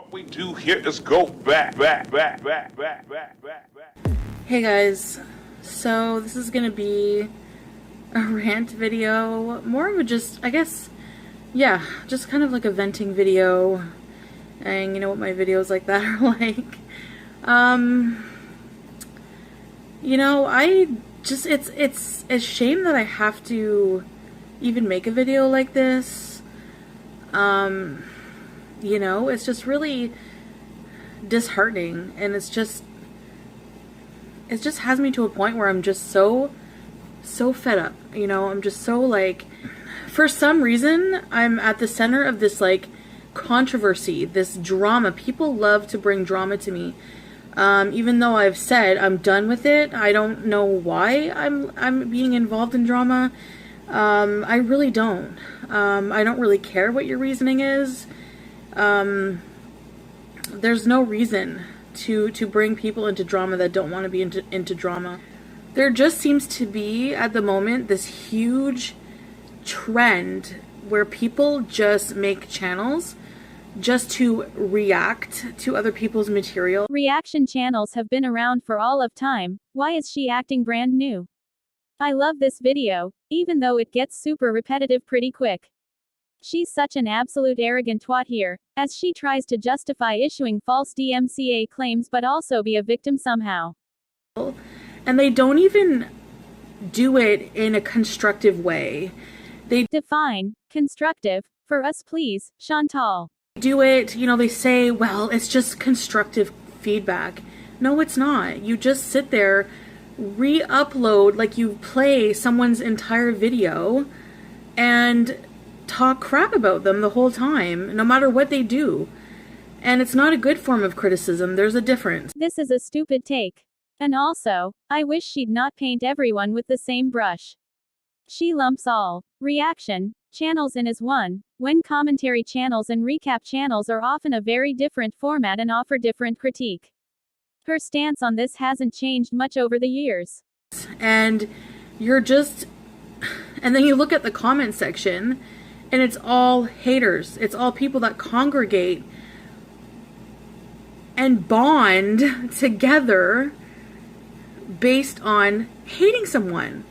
What we do here is go back. Hey guys, so this is gonna be a rant video, more of a just, I guess, yeah, just kind of like a venting video, and you know what my videos like that are like. You know, I just, it's a shame that I have to even make a video like this. You know, it's just really disheartening, and it just has me to a point where I'm just so fed up. You know, I'm just so like, for some reason, I'm at the center of this like controversy, this drama. People love to bring drama to me. Even though I've said I'm done with it, I don't know why I'm being involved in drama. I really don't. I don't really care what your reasoning is. There's no reason to bring people into drama that don't want to be into drama. There just seems to be, at the moment, this huge trend where people just make channels just to react to other people's material. Reaction channels have been around for all of time. Why is she acting brand new? I love this video, even though it gets super repetitive pretty quick. She's such an absolute arrogant twat here, as she tries to justify issuing false DMCA claims but also be a victim somehow. And they don't even do it in a constructive way. They define constructive for us, please, Chantal. Do it, you know, they say, well, it's just constructive feedback. No, it's not. You just sit there, re-upload, like you play someone's entire video and talk crap about them the whole time, no matter what they do. And it's not a good form of criticism. There's a difference. This is a stupid take. And also, I wish she'd not paint everyone with the same brush. She lumps all reaction channels in as one, when commentary channels and recap channels are often a very different format and offer different critique. Her stance on this hasn't changed much over the years. And you're just, and then you look at the comment section, and it's all haters. It's all people that congregate and bond together based on hating someone.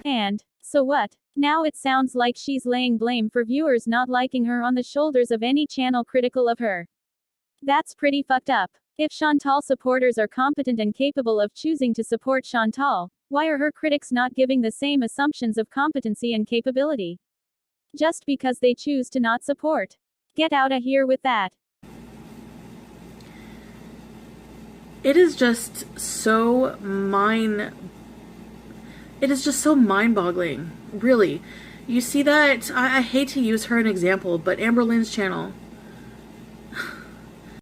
And so what? Now it sounds like she's laying blame for viewers not liking her on the shoulders of any channel critical of her. That's pretty fucked up. If Chantal supporters are competent and capable of choosing to support Chantal, why are her critics not giving the same assumptions of competency and capability? Just because they choose to not support. Get out of here with that. It is just so mind-boggling, really. You see that, I hate to use her an example, but Amber Lynn's channel.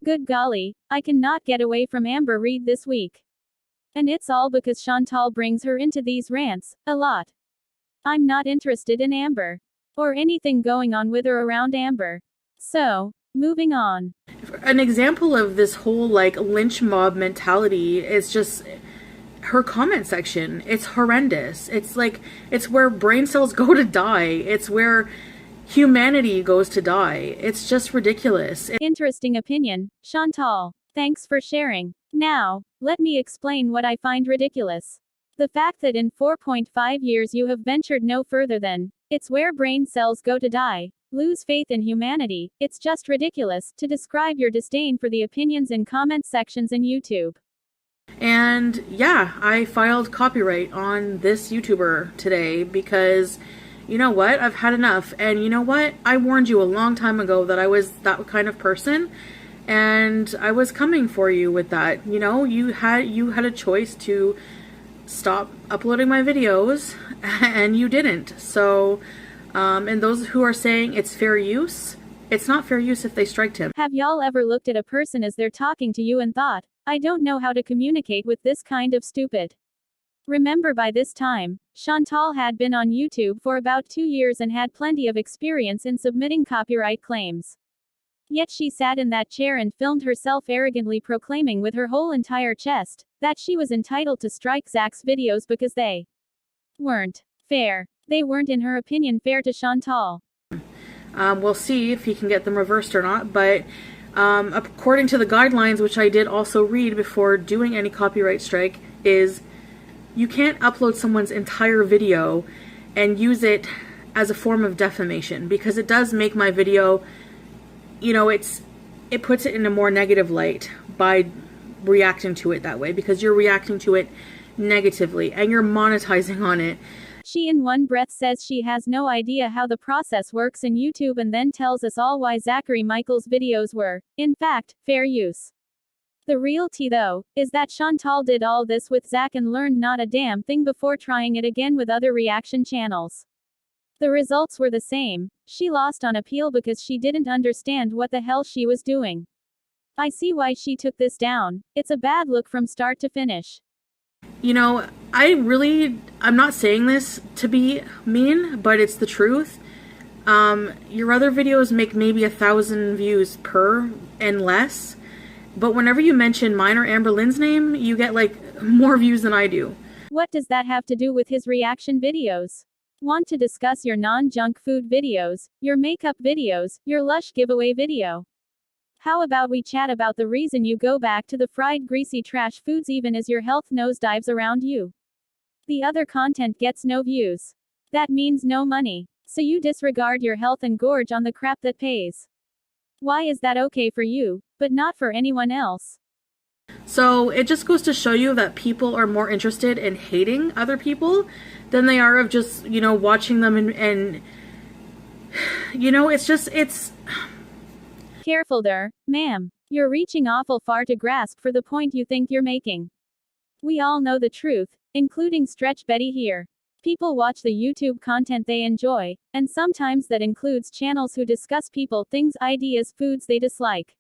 Good golly, I cannot get away from Amber Reed this week. And it's all because Chantal brings her into these rants, a lot. I'm not interested in Amber. Or anything going on with or around Amber. So, moving on. An example of this whole like lynch mob mentality is just her comment section. It's horrendous. It's like, it's where brain cells go to die. It's where humanity goes to die. It's just ridiculous. Interesting opinion, Chantal. Thanks for sharing. Now, let me explain what I find ridiculous. The fact that in 4.5 years you have ventured no further than, it's where brain cells go to die, lose faith in humanity, it's just ridiculous to describe your disdain for the opinions in comment sections in YouTube. And yeah, I filed copyright on this YouTuber today because, you know what, I've had enough. And you know what, I warned you a long time ago that I was that kind of person, and I was coming for you with that. You know, you had a choice to stop uploading my videos, and you didn't. So, and those who are saying it's fair use, it's not fair use if they striked him. Have y'all ever looked at a person as they're talking to you and thought, I don't know how to communicate with this kind of stupid? Remember, by this time, Chantal had been on YouTube for about 2 years and had plenty of experience in submitting copyright claims. Yet she sat in that chair and filmed herself arrogantly proclaiming with her whole entire chest that she was entitled to strike Zach's videos because they weren't fair. They weren't, in her opinion, fair to Chantal. We'll see if he can get them reversed or not, but According to the guidelines, which I did also read before doing any copyright strike, is you can't upload someone's entire video and use it as a form of defamation, because it does make my video, it puts it in a more negative light by reacting to it that way, because you're reacting to it negatively and you're monetizing on it. She in one breath says she has no idea how the process works in YouTube and then tells us all why Zachary Michaels' videos were, in fact, fair use. The real tea, though, is that Chantal did all this with Zach and learned not a damn thing before trying it again with other reaction channels. The results were the same. She lost on appeal because she didn't understand what the hell she was doing. I see why she took this down. It's a bad look from start to finish. I'm not saying this to be mean, but it's the truth. Your other videos make maybe 1,000 views per and less, but whenever you mention mine or Amber Lynn's name, you get more views than I do. What does that have to do with his reaction videos? Want to discuss your non-junk food videos, your makeup videos, your Lush giveaway video? How about we chat about the reason you go back to the fried greasy trash foods even as your health nosedives around you? The other content gets no views. That means no money. So you disregard your health and gorge on the crap that pays. Why is that okay for you, but not for anyone else? So it just goes to show you that people are more interested in hating other people than they are of just, watching them and it's... Careful there, ma'am. You're reaching awful far to grasp for the point you think you're making. We all know the truth, including Stretch Betty here. People watch the YouTube content they enjoy, and sometimes that includes channels who discuss people, things, ideas, foods they dislike.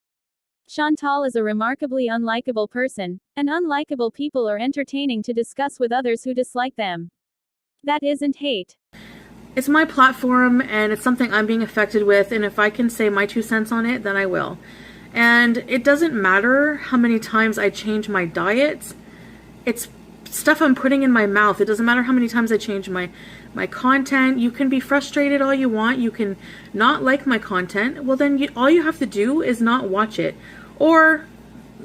Chantal is a remarkably unlikable person, and unlikable people are entertaining to discuss with others who dislike them. That isn't hate. It's my platform, and it's something I'm being affected with, and if I can say my 2 cents on it, then I will. And it doesn't matter how many times I change my diet. It's stuff I'm putting in my mouth. It doesn't matter how many times I change my content. You can be frustrated all you want. You can not like my content. Well, then all you have to do is not watch it. Or,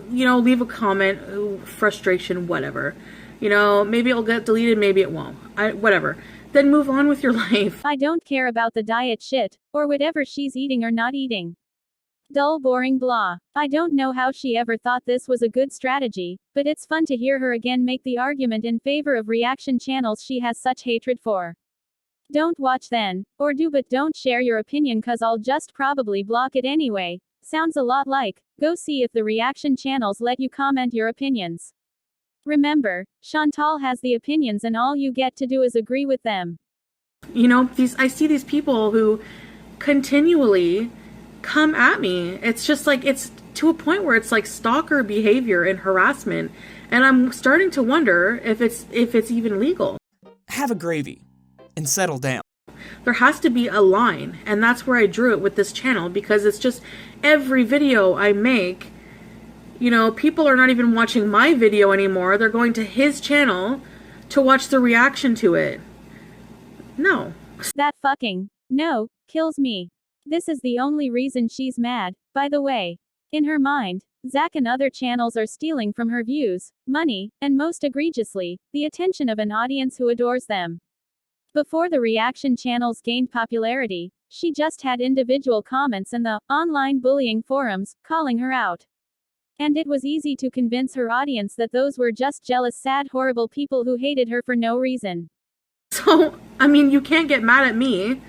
leave a comment, frustration, whatever. Maybe it'll get deleted, maybe it won't. Whatever. Then move on with your life. I don't care about the diet shit, or whatever she's eating or not eating. Dull, boring, blah. I don't know how she ever thought this was a good strategy, but it's fun to hear her again make the argument in favor of reaction channels she has such hatred for. Don't watch then, or do, but don't share your opinion cause I'll just probably block it anyway. Sounds a lot like, go see if the reaction channels let you comment your opinions. Remember, Chantal has the opinions and all you get to do is agree with them. I see these people who continually come at me. It's just it's to a point where it's stalker behavior and harassment, and I'm starting to wonder if it's even legal. Have a gravy and settle down. There has to be a line, and that's where I drew it with this channel, because it's just every video I make, people are not even watching my video anymore. They're going to his channel to watch the reaction to it. No. That fucking no kills me. This is the only reason she's mad, by the way. In her mind, Zach and other channels are stealing from her views, money, and most egregiously, the attention of an audience who adores them. Before the reaction channels gained popularity, she just had individual comments in the online bullying forums, calling her out. And it was easy to convince her audience that those were just jealous, sad, horrible people who hated her for no reason. So, you can't get mad at me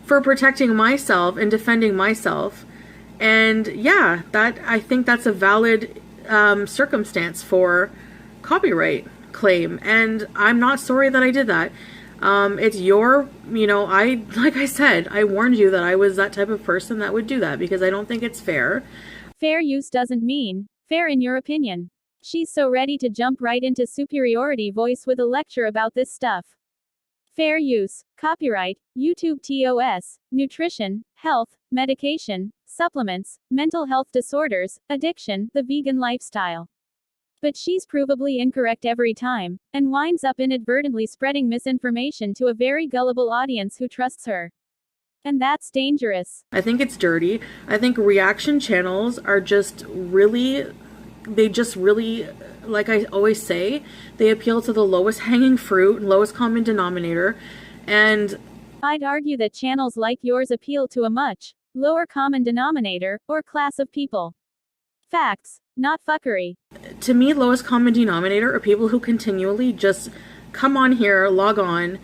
for protecting myself and defending myself. And yeah, I think that's a valid circumstance for copyright claim. And I'm not sorry that I did that. It's like I said, I warned you that I was that type of person that would do that because I don't think it's fair. Fair use doesn't mean fair in your opinion. She's so ready to jump right into superiority voice with a lecture about this stuff. Fair use, copyright, YouTube TOS, nutrition, health, medication, supplements, mental health disorders, addiction, the vegan lifestyle. But she's provably incorrect every time, and winds up inadvertently spreading misinformation to a very gullible audience who trusts her. And that's dangerous. I think it's dirty. I think reaction channels are just really, like I always say, they appeal to the lowest hanging fruit, lowest common denominator. And I'd argue that channels like yours appeal to a much lower common denominator, or class of people. Facts, not fuckery. to me, lowest common denominator are people who continually just come on here, log on,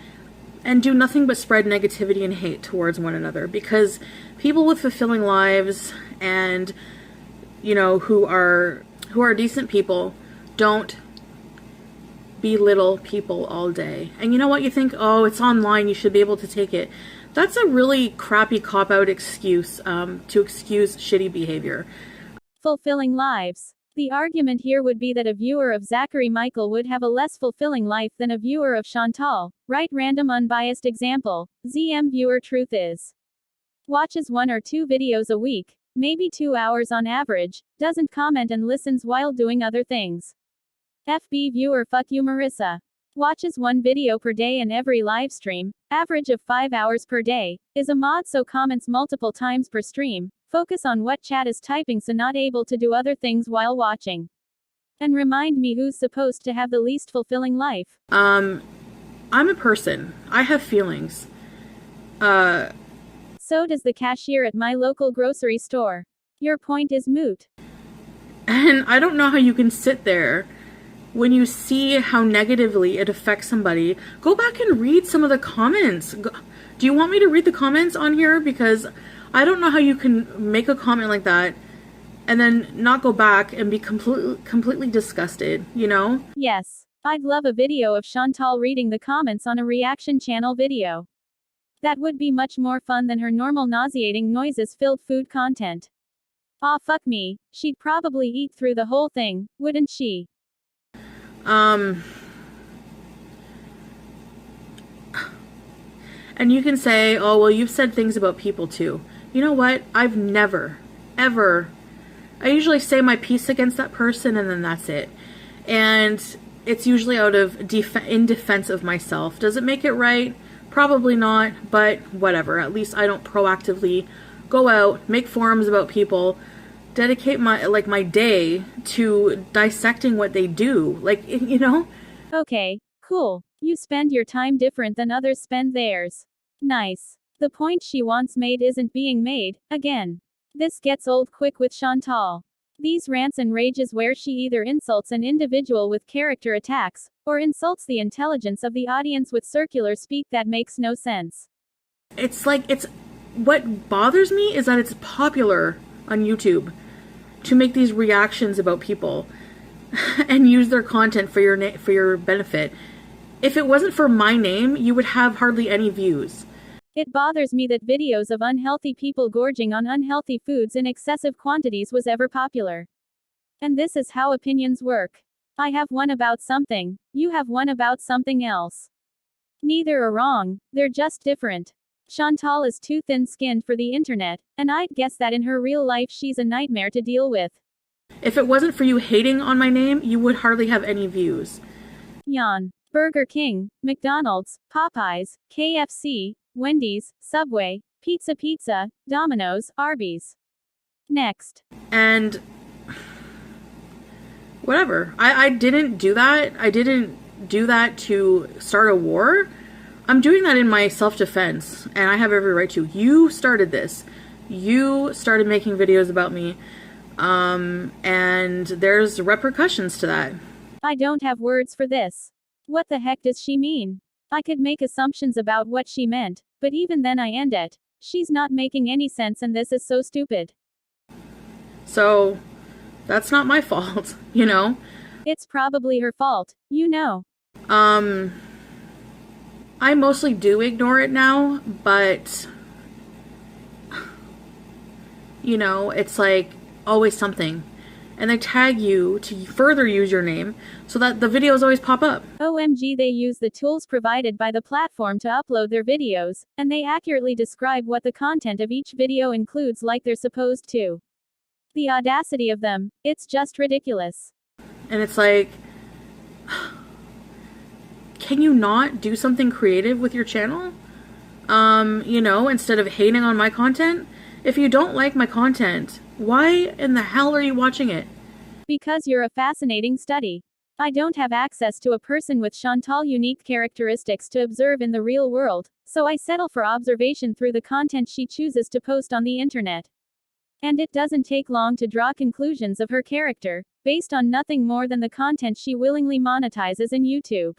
and do nothing but spread negativity and hate towards one another. Because people with fulfilling lives and, you know, who are decent people don't belittle people all day. And you know what? You think, oh, it's online, you should be able to take it. That's a really crappy cop-out excuse to excuse shitty behavior. Fulfilling lives. The argument here would be that a viewer of Zachary Michael would have a less fulfilling life than a viewer of Chantal, right? Random unbiased example. ZM viewer truth is. Watches 1 or 2 videos a week, maybe 2 hours on average, doesn't comment and listens while doing other things. FB viewer fuck you Marissa. Watches 1 video per day and every live stream, average of 5 hours per day, is a mod so comments multiple times per stream, focus on what chat is typing so not able to do other things while watching. And remind me who's supposed to have the least fulfilling life. I'm a person. I have feelings. So does the cashier at my local grocery store. Your point is moot. And I don't know how you can sit there when you see how negatively it affects somebody. Go back and read some of the comments. Do you want me to read the comments on here? Because I don't know how you can make a comment like that and then not go back and be completely disgusted, you know? Yes. I'd love a video of Chantal reading the comments on a reaction channel video. That would be much more fun than her normal nauseating noises-filled food content. Aw fuck me, she'd probably eat through the whole thing, wouldn't she? And you can say, oh, well, you've said things about people too. You know what? I've never, ever, I usually say my piece against that person and then that's it. And it's usually out of in defense of myself. Does it make it right? Probably not, but whatever. At least I don't proactively go out, make forums about people, dedicate my day to dissecting what they do. Like, you know? Okay, cool. You spend your time different than others spend theirs. Nice. The point she once made isn't being made, again. This gets old quick with Chantal. These rants and rages where she either insults an individual with character attacks, or insults the intelligence of the audience with circular speak that makes no sense. What bothers me is that it's popular on YouTube to make these reactions about people and use their content for your benefit. If it wasn't for my name, you would have hardly any views. It bothers me that videos of unhealthy people gorging on unhealthy foods in excessive quantities was ever popular. And this is how opinions work. I have one about something, you have one about something else. Neither are wrong, they're just different. Chantal is too thin-skinned for the internet, and I'd guess that in her real life she's a nightmare to deal with. If it wasn't for you hating on my name, you would hardly have any views. Yawn. Burger King, McDonald's, Popeyes, KFC, Wendy's, Subway, Pizza, Domino's, Arby's. Next. And whatever. I didn't do that. I didn't do that to start a war. I'm doing that in my self-defense, and I have every right to. You started this. You started making videos about me, and there's repercussions to that. I don't have words for this. What the heck does she mean? I could make assumptions about what she meant, but even then I end it. She's not making any sense and this is so stupid. So, that's not my fault, you know? It's probably her fault, you know. I mostly do ignore it now, but, you know, it's like always something. And they tag you to further use your name so that the videos always pop up. OMG, they use the tools provided by the platform to upload their videos, and they accurately describe what the content of each video includes like they're supposed to. The audacity of them, it's just ridiculous. And it's like, can you not do something creative with your channel? instead of hating on my content. If you don't like my content, why in the hell are you watching it? Because you're a fascinating study. I don't have access to a person with Chantal unique characteristics to observe in the real world, so I settle for observation through the content she chooses to post on the internet. And it doesn't take long to draw conclusions of her character, based on nothing more than the content she willingly monetizes in YouTube.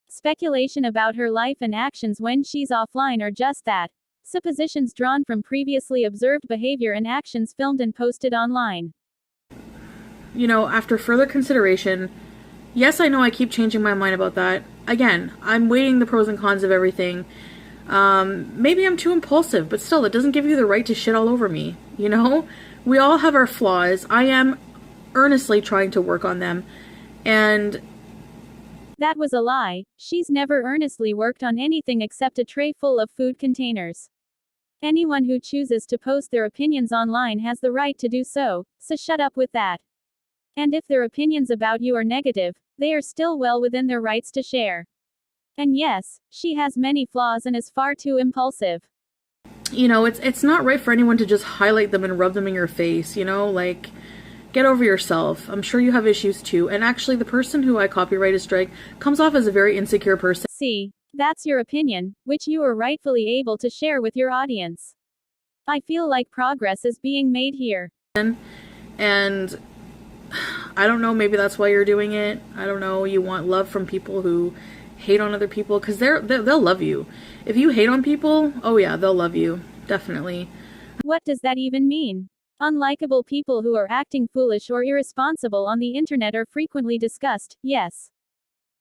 Speculation about her life and actions when she's offline are just that. Suppositions drawn from previously observed behavior and actions filmed and posted online. After further consideration, yes, I know I keep changing my mind about that. Again, I'm weighing the pros and cons of everything. Maybe I'm too impulsive, but still, it doesn't give you the right to shit all over me. We all have our flaws. I am earnestly trying to work on them. And that was a lie. She's never earnestly worked on anything except a tray full of food containers. Anyone who chooses to post their opinions online has the right to do so shut up with that. And if their opinions about you are negative, they are still well within their rights to share. And yes, she has many flaws and is far too impulsive. It's not right for anyone to just highlight them and rub them in your face, get over yourself. I'm sure you have issues too. And actually, the person who I copyright a strike comes off as a very insecure person. See, that's your opinion, which you are rightfully able to share with your audience. I feel like progress is being made here. And I don't know, maybe that's why you're doing it. I don't know, you want love from people who hate on other people, because they'll love you. If you hate on people, oh yeah, they'll love you. Definitely. What does that even mean? Unlikable people who are acting foolish or irresponsible on the internet are frequently discussed, yes.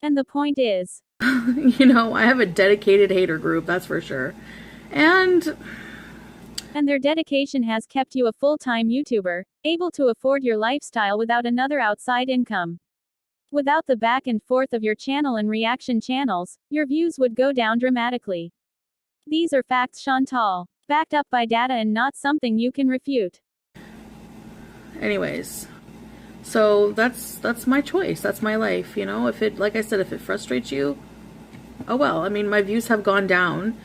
And the point is, I have a dedicated hater group, that's for sure. And their dedication has kept you a full-time YouTuber, able to afford your lifestyle without another outside income. Without the back and forth of your channel and reaction channels, your views would go down dramatically. These are facts, Chantal, backed up by data and not something you can refute. Anyways, so that's my choice. That's my life, If it, like I said, if it frustrates you, oh well. I mean, my views have gone down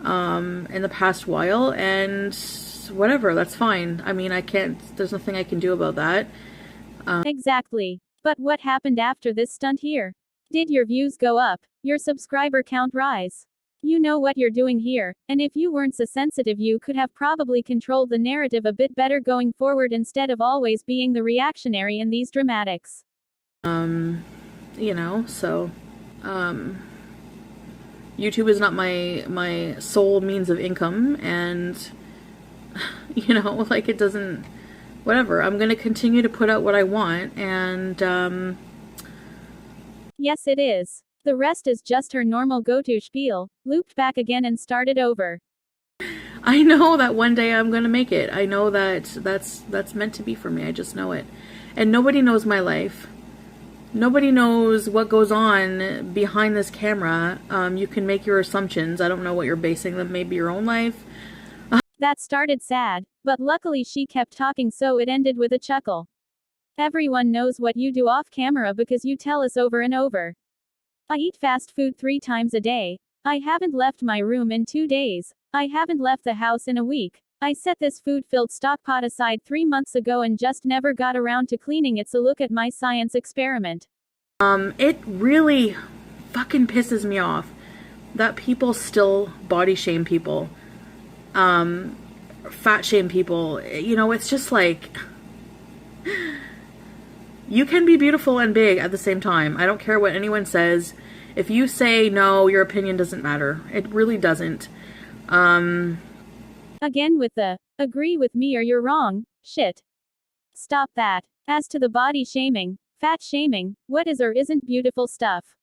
in the past while, and whatever, that's fine. I mean, there's nothing I can do about that. Exactly. But what happened after this stunt here? Did your views go up? Your subscriber count rise? You know what you're doing here, and if you weren't so sensitive, you could have probably controlled the narrative a bit better going forward instead of always being the reactionary in these dramatics. YouTube is not my sole means of income, and it doesn't, whatever. I'm going to continue to put out what I want, and yes, it is. The rest is just her normal go-to spiel, looped back again and started over. I know that one day I'm going to make it. I know that's meant to be for me. I just know it. And nobody knows my life. Nobody knows what goes on behind this camera. You can make your assumptions. I don't know what you're basing them. Maybe your own life. That started sad, but luckily she kept talking, so it ended with a chuckle. Everyone knows what you do off camera because you tell us over and over. I eat fast food 3 times a day. I haven't left my room in 2 days. I haven't left the house in a week. I set this food-filled stock pot aside 3 months ago and just never got around to cleaning it, so look at my science experiment. It really fucking pisses me off that people still body shame people. Fat shame people. It's just like, you can be beautiful and big at the same time. I don't care what anyone says. If you say no, your opinion doesn't matter. It really doesn't. Again with the, agree with me or you're wrong, shit. Stop that. As to the body shaming, fat shaming, what is or isn't beautiful stuff?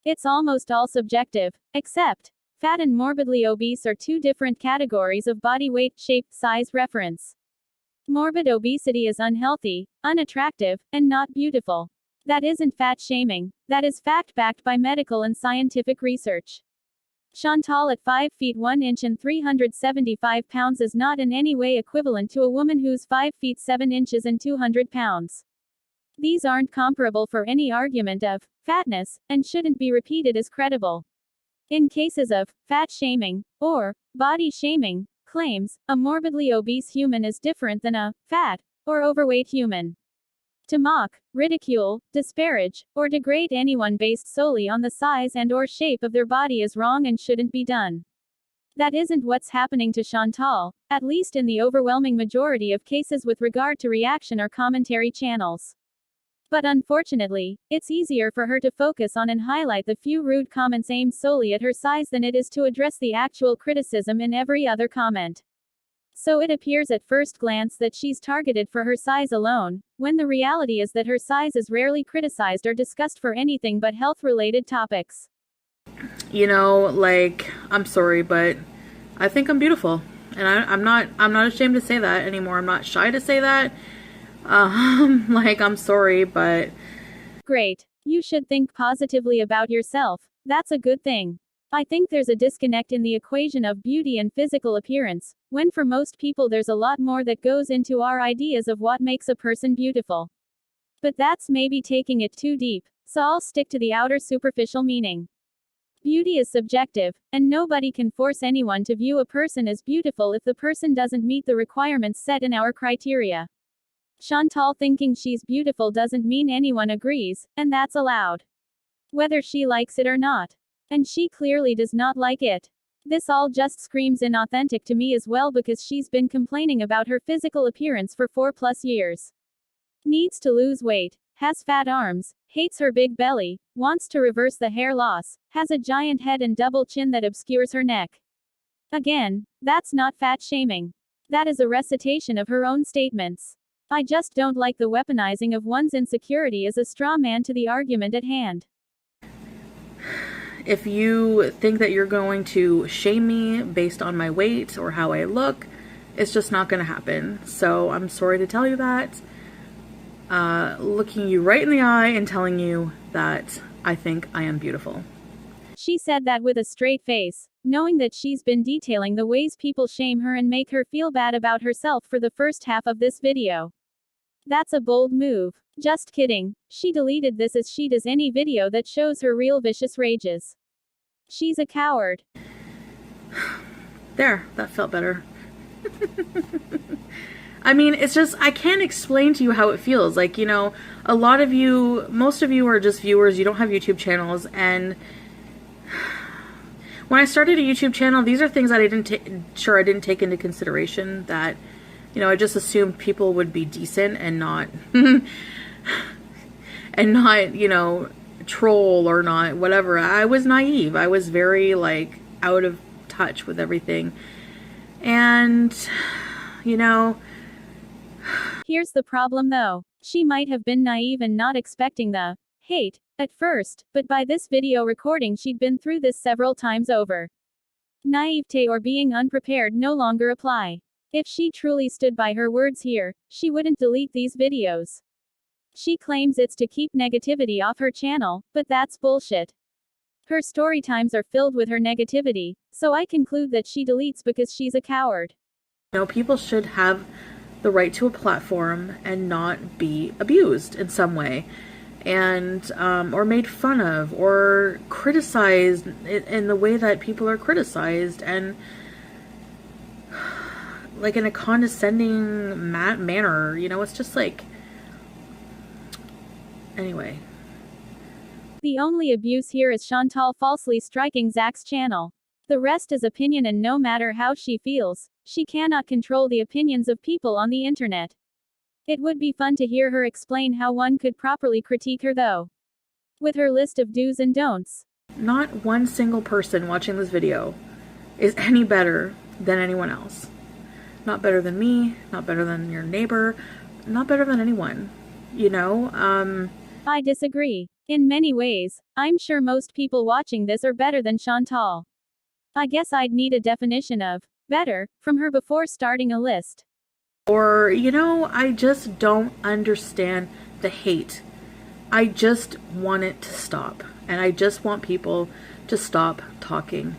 It's almost all subjective, except, fat and morbidly obese are 2 different categories of body weight, shape, size reference. Morbid obesity is unhealthy, unattractive, and not beautiful. That isn't fat shaming, that is fact backed by medical and scientific research. Chantal at 5 feet 1 inch and 375 pounds is not in any way equivalent to a woman who's 5 feet 7 inches and 200 pounds. These aren't comparable for any argument of fatness, and shouldn't be repeated as credible. In cases of fat shaming or body shaming claims, a morbidly obese human is different than a fat or overweight human. To mock, ridicule, disparage, or degrade anyone based solely on the size and/or shape of their body is wrong and shouldn't be done. That isn't what's happening to Chantal, at least in the overwhelming majority of cases with regard to reaction or commentary channels. But unfortunately, it's easier for her to focus on and highlight the few rude comments aimed solely at her size than it is to address the actual criticism in every other comment. So it appears at first glance that she's targeted for her size alone, when the reality is that her size is rarely criticized or discussed for anything but health-related topics. You know, like, I'm sorry, but I think I'm beautiful. And I'm not ashamed to say that anymore. I'm not shy to say that. Like, I'm sorry, but... Great. You should think positively about yourself. That's a good thing. I think there's a disconnect in the equation of beauty and physical appearance, when for most people there's a lot more that goes into our ideas of what makes a person beautiful. But that's maybe taking it too deep, so I'll stick to the outer superficial meaning. Beauty is subjective, and nobody can force anyone to view a person as beautiful if the person doesn't meet the requirements set in our criteria. Chantal thinking she's beautiful doesn't mean anyone agrees, and that's allowed. Whether she likes it or not. And she clearly does not like it. This all just screams inauthentic to me as well, because she's been complaining about her physical appearance for 4+ years. Needs to lose weight, has fat arms, hates her big belly, wants to reverse the hair loss, has a giant head and double chin that obscures her neck. Again, that's not fat shaming. That is a recitation of her own statements. I just don't like the weaponizing of one's insecurity as a straw man to the argument at hand. If you think that you're going to shame me based on my weight or how I look, it's just not going to happen. So I'm sorry to tell you that. Looking you right in the eye and telling you that I think I am beautiful. She said that with a straight face, knowing that she's been detailing the ways people shame her and make her feel bad about herself for the first half of this video. That's a bold move. Just kidding. She deleted this as she does any video that shows her real vicious rages. She's a coward. There, that felt better. I mean, it's just, I can't explain to you how it feels. Like, you know, a lot of you, most of you are just viewers, you don't have YouTube channels, and when I started a YouTube channel, these are things that I didn't take into consideration, that, you know, I just assumed people would be decent and not, and not, you know, troll or not, whatever. I was naive. I was very, like, out of touch with everything. And, you know... Here's the problem though. She might have been naive and not expecting the hate at first, but by this video recording she'd been through this several times over. Naivete or being unprepared no longer apply. If she truly stood by her words here, she wouldn't delete these videos. She claims it's to keep negativity off her channel, but that's bullshit. Her story times are filled with her negativity, so I conclude that she deletes because she's a coward. You know, people should have the right to a platform and not be abused in some way, and or made fun of or criticized in the way that people are criticized, and like in a condescending manner. You know, it's just like, anyway. The only abuse here is Chantal falsely striking Zach's channel. The rest is opinion, and no matter how she feels, she cannot control the opinions of people on the internet. It would be fun to hear her explain how one could properly critique her though. With her list of do's and don'ts. Not one single person watching this video is any better than anyone else. Not better than me, not better than your neighbor, not better than anyone. You know, I disagree. In many ways, I'm sure most people watching this are better than Chantal. I guess I'd need a definition of better from her before starting a list. Or, you know, I just don't understand the hate. I just want it to stop. And I just want people to stop talking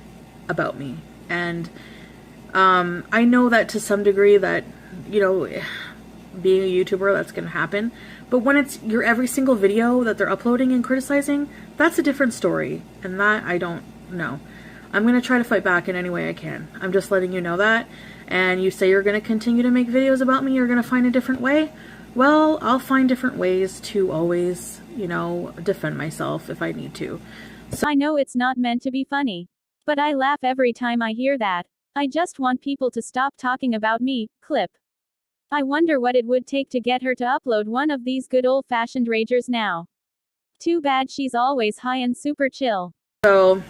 about me. And I know that to some degree that, you know, being a YouTuber, that's going to happen. But when it's your every single video that they're uploading and criticizing, that's a different story. And that I don't no. I'm going to try to fight back in any way I can. I'm just letting you know that. And you say you're going to continue to make videos about me, you're going to find a different way. Well, I'll find different ways to always, you know, defend myself if I need to. I know it's not meant to be funny, but I laugh every time I hear that. I just want people to stop talking about me. Clip. I wonder what it would take to get her to upload one of these good old-fashioned ragers now. Too bad she's always high and super chill. So,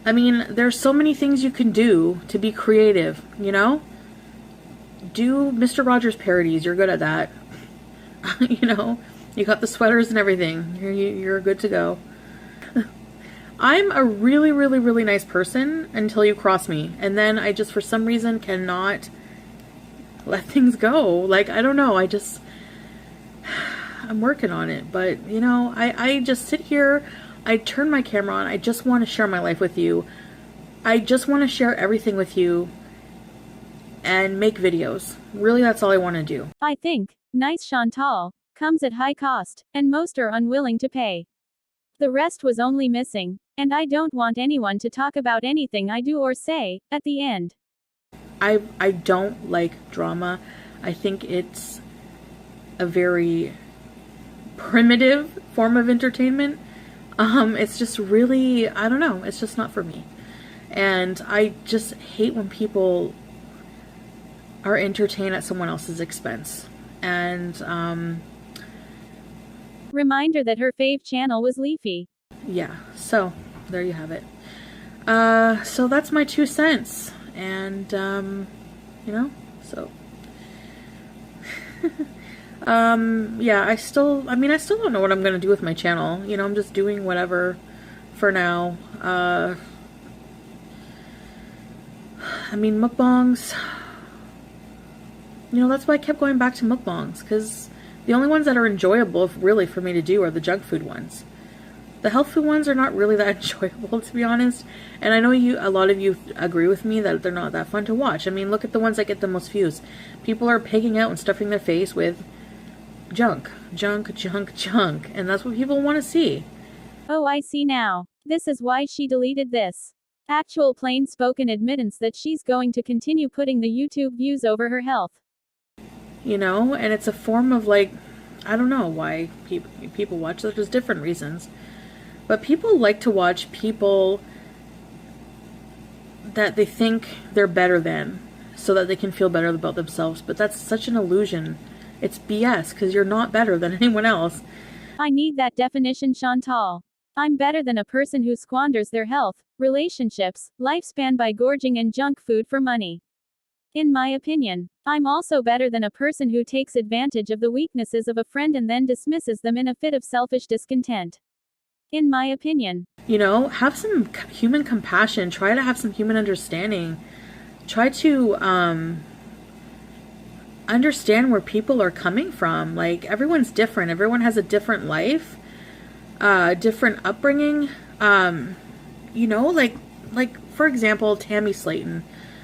I mean, there's so many things you can do to be creative, you know? Do Mr. Rogers parodies, you're good at that. You know, you got the sweaters and everything. You're good to go. I'm a really, really, really nice person until you cross me. And then I just, for some reason, cannot let things go. Like, I don't know. I'm working on it. But, you know, I just sit here. I turn my camera on. I just want to share my life with you. I just want to share everything with you and make videos. Really, that's all I want to do. I think, nice Chantal, comes at high cost, and most are unwilling to pay. The rest was only missing, and I don't want anyone to talk about anything I do or say, at the end. I don't like drama. I think it's a very primitive form of entertainment. It's just really, I don't know, it's just not for me. And I just hate when people are entertained at someone else's expense. And, Reminder that her fave channel was Leafy. yeah, so there you have it. So that's my 2 cents. And, you know, so. Yeah, I still don't know what I'm going to do with my channel. You know, I'm just doing whatever for now. I mean, mukbangs, you know, that's why I kept going back to mukbangs, because the only ones that are enjoyable, really, for me to do are the junk food ones. The health food ones are not really that enjoyable, to be honest. And I know a lot of you agree with me that they're not that fun to watch. I mean, look at the ones that get the most views. People are pigging out and stuffing their face with junk. And that's what people want to see. Oh, I see now. This is why she deleted this. Actual plain-spoken admittance that she's going to continue putting the YouTube views over her health. You know, and it's a form of, like, I don't know why people watch. There's different reasons. But people like to watch people that they think they're better than, so that they can feel better about themselves. But that's such an illusion. It's BS, because you're not better than anyone else. I need that definition, Chantal. I'm better than a person who squanders their health, relationships, lifespan by gorging in junk food for money. In my opinion, I'm also better than a person who takes advantage of the weaknesses of a friend and then dismisses them in a fit of selfish discontent. In my opinion. You know, have some human compassion. Try to have some human understanding. Try to understand where people are coming from. Like, everyone's different. Everyone has a different life, different upbringing. You know, like for example, Tammy Slayton.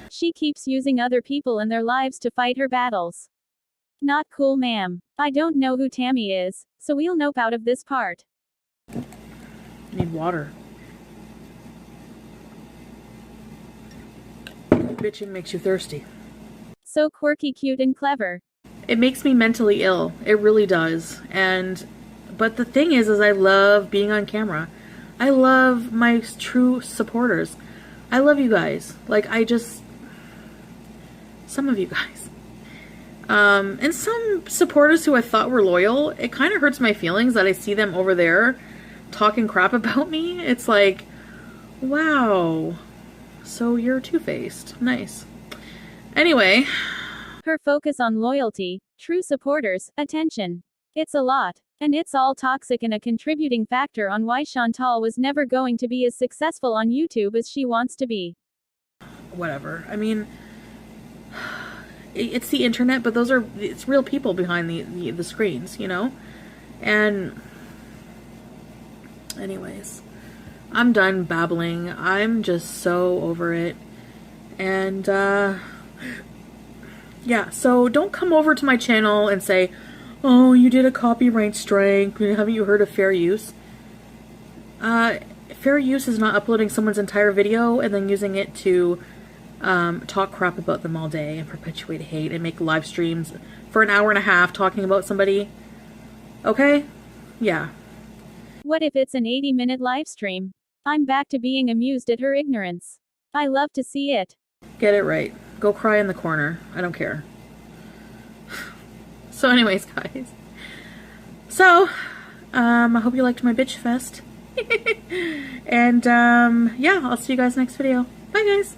She keeps using other people and their lives to fight her battles. Not cool, ma'am. I don't know who Tammy is, so we'll nope out of this part. Need water. Bitching makes you thirsty. So quirky, cute, and clever. It makes me mentally ill. It really does. But the thing is I love being on camera. I love my true supporters. I love you guys. Like, some of you guys. And some supporters who I thought were loyal, it kind of hurts my feelings that I see them over there talking crap about me. It's like, wow. So you're two-faced. Nice. Anyway. Her focus on loyalty, true supporters, attention. It's a lot. And it's all toxic and a contributing factor on why Chantal was never going to be as successful on YouTube as she wants to be. Whatever. I mean, it's the internet, but it's real people behind the screens, you know? And anyways, I'm done babbling. I'm just so over it. And yeah, so don't come over to my channel and say, oh, you did a copyright strike. Haven't you heard of fair use? fair use is not uploading someone's entire video and then using it to talk crap about them all day and perpetuate hate and make live streams for an hour and a half talking about somebody. Okay? Yeah. What if it's an 80-minute live stream? I'm back to being amused at her ignorance. I love to see it. Get it right. Go cry in the corner. I don't care. So anyways, guys. So, I hope you liked my bitch fest. And, yeah, I'll see you guys next video. Bye, guys.